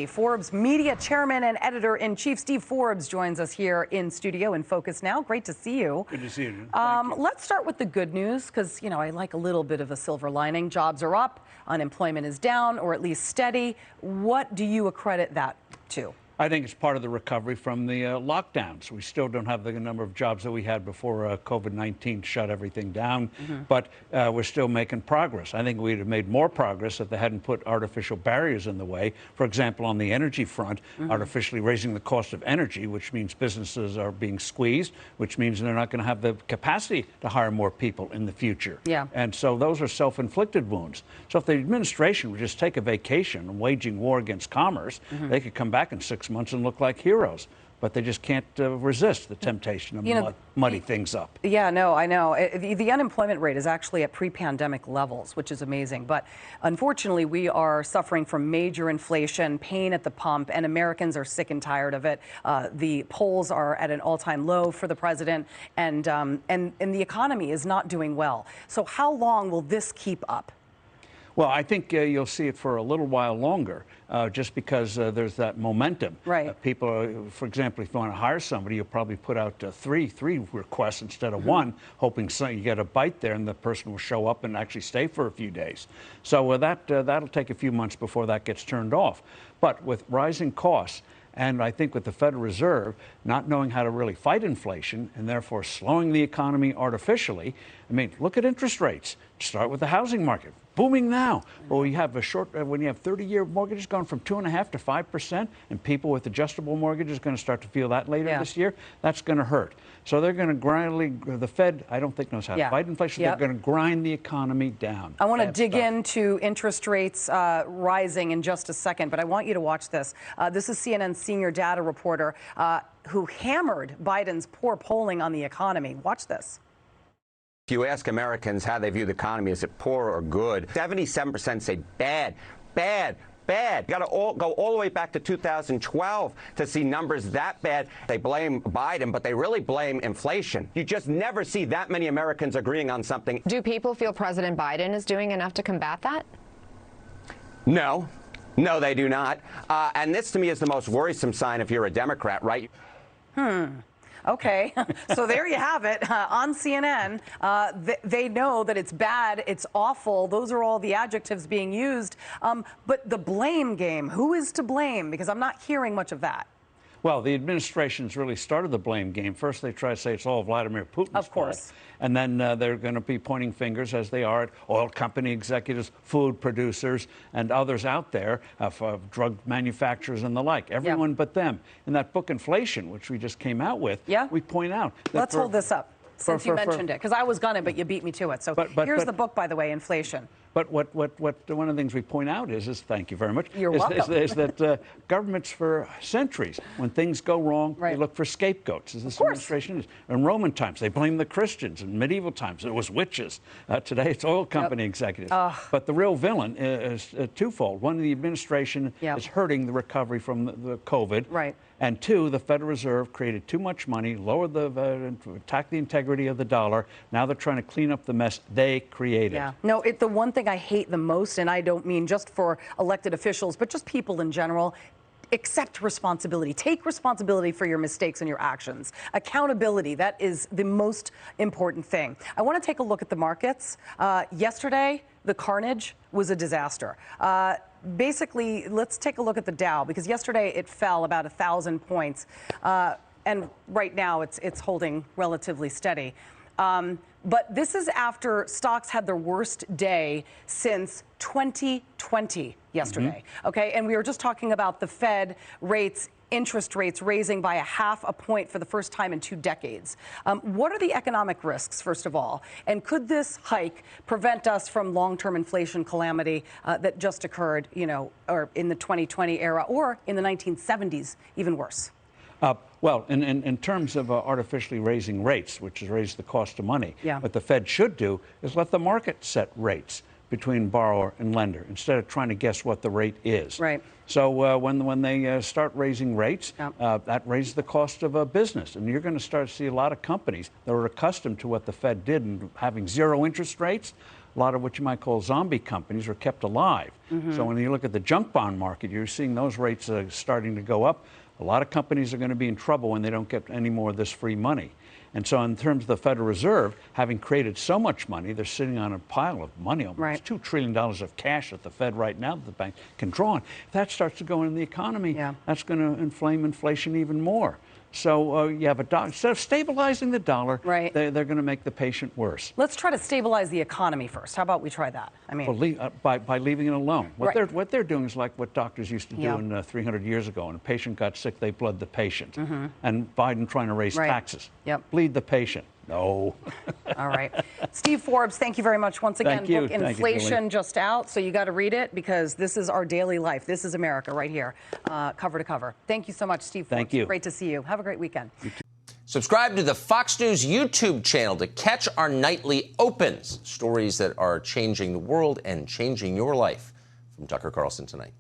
Forbes media chairman and editor-in-chief Steve Forbes joins us here in studio in Focus now. Great to see you. Good to see you. Let's start with the good news because, you know, I like a little bit of a silver lining. Jobs are up, unemployment is down, or at least steady. What do you accredit that to? I think it's part of the recovery from the lockdowns. We still don't have the number of jobs that we had before COVID-19 shut everything down, but we're still making progress. I think we'd have made more progress if they hadn't put artificial barriers in the way. For example, on the energy front, artificially raising the cost of energy, which means businesses are being squeezed, which means they're not going to have the capacity to hire more people in the future. Yeah. And so those are self-inflicted wounds. So if the administration would just take a vacation and waging war against commerce, they could come back in 6 months and look like heroes, but they just can't resist the temptation of muddy things up. Yeah, no, I know. The unemployment rate is actually at pre-pandemic levels, which is amazing. But unfortunately, we are suffering from major inflation, pain at the pump, and Americans are sick and tired of it. The polls are at an all-time low for the president, and the economy is not doing well. So how long will this keep up? Well, I think you'll see it for a little while longer, just because there's that momentum. Right. People, for example, if you want to hire somebody, you'll probably put out three requests instead of one, hoping you get a bite there and the person will show up and actually stay for a few days. So that'll take a few months before that gets turned off. But with rising costs, and I think with the Federal Reserve not knowing how to really fight inflation and therefore slowing the economy artificially, I mean, look at interest rates. Start with the housing market, booming now. Well, you have when you have 30-year mortgages going from 2.5% to 5%, and people with adjustable mortgages are going to start to feel that later this year. That's going to hurt. So they're going to the Fed, I don't think knows how to fight inflation. They're going to grind the economy down. I want to dig into interest rates rising in just a second, but I want you to watch this. This is CNN's senior data reporter who hammered Biden's poor polling on the economy. Watch this. If you ask Americans how they view the economy, is it poor or good? 77% say bad, bad, bad. You got to go all the way back to 2012 to see numbers that bad. They blame Biden, but they really blame inflation. You just never see that many Americans agreeing on something. Do people feel President Biden is doing enough to combat that? No. No, they do not. And this, to me, is the most worrisome sign if you're a Democrat, right? Okay, so there you have it on CNN. They know that it's bad, it's awful. Those are all the adjectives being used. But the blame game, who is to blame? Because I'm not hearing much of that. Well, the administration's really started the blame game. First, they try to say it's all Vladimir Putin's fault. And then they're going to be pointing fingers, as they are, at oil company executives, food producers, and others out there, drug manufacturers and the like. Everyone but them. In that book, Inflation, which we just came out with, we point out that Let's hold this up, since you mentioned it, because I was gonna, but you beat me to it. So here's the book, by the way, Inflation. But one of the things we point out is thank you very much. You're welcome. Is that governments for centuries, when things go wrong, they look for scapegoats, as this administration is. In Roman times, they blamed the Christians. In medieval times, it was witches. Today, it's oil company executives. But the real villain is twofold. One, the administration is hurting the recovery from the COVID. Right. And two, the Federal Reserve created too much money, lowered attacked the integrity of the dollar. Now they're trying to clean up the mess they created. Yeah. No, the one thing I hate the most, and I don't mean just for elected officials, but just people in general, accept responsibility. Take responsibility for your mistakes and your actions. Accountability, that is the most important thing. I want to take a look at the markets. Yesterday, the carnage was a disaster. Basically, let's take a look at the Dow, because yesterday it fell about 1,000 points. And right now it's holding relatively steady. But this is after stocks had their worst day since 2020 yesterday. Okay, and we were just talking about the Fed interest rates raising by 0.5 point for the first time in 2 decades. What are the economic risks, first of all? And could this hike prevent us from long-term inflation calamity that just occurred, or in the 2020 era, or in the 1970s, even worse? Well, in terms of artificially raising rates, which has raised the cost of money, what the Fed should do is let the market set rates between borrower and lender instead of trying to guess what the rate is. Right. So when they start raising rates, that raises the cost of a business. And you're going to start to see a lot of companies that are accustomed to what the Fed did and having zero interest rates. a lot of what you might call zombie companies are kept alive. So when you look at the junk bond market, you're seeing those rates starting to go up. A lot of companies are going to be in trouble when they don't get any more of this free money. And so in terms of the Federal Reserve, having created so much money, they're sitting on a pile of money, almost $2 trillion of cash at the Fed right now that the bank can draw on. If that starts to go in the economy, that's going to inflame inflation even more. So you have instead of stabilizing the dollar, they're going to make the patient worse. Let's try to stabilize the economy first. How about we try that? I mean, well, by leaving it alone. What they're doing is like what doctors used to do in 300 years ago. When a patient got sick, they bled the patient. And Biden trying to raise taxes. Bleed the patient. No. All right. Steve Forbes, thank you very much once again. Thank you. Book Inflation just out, so you got to read it because this is our daily life. This is America right here, cover to cover. Thank you so much, Steve Forbes. Thank you. Great to see you. Have a great weekend. Subscribe to the Fox News YouTube channel to catch our nightly opens, stories that are changing the world and changing your life. From Tucker Carlson tonight.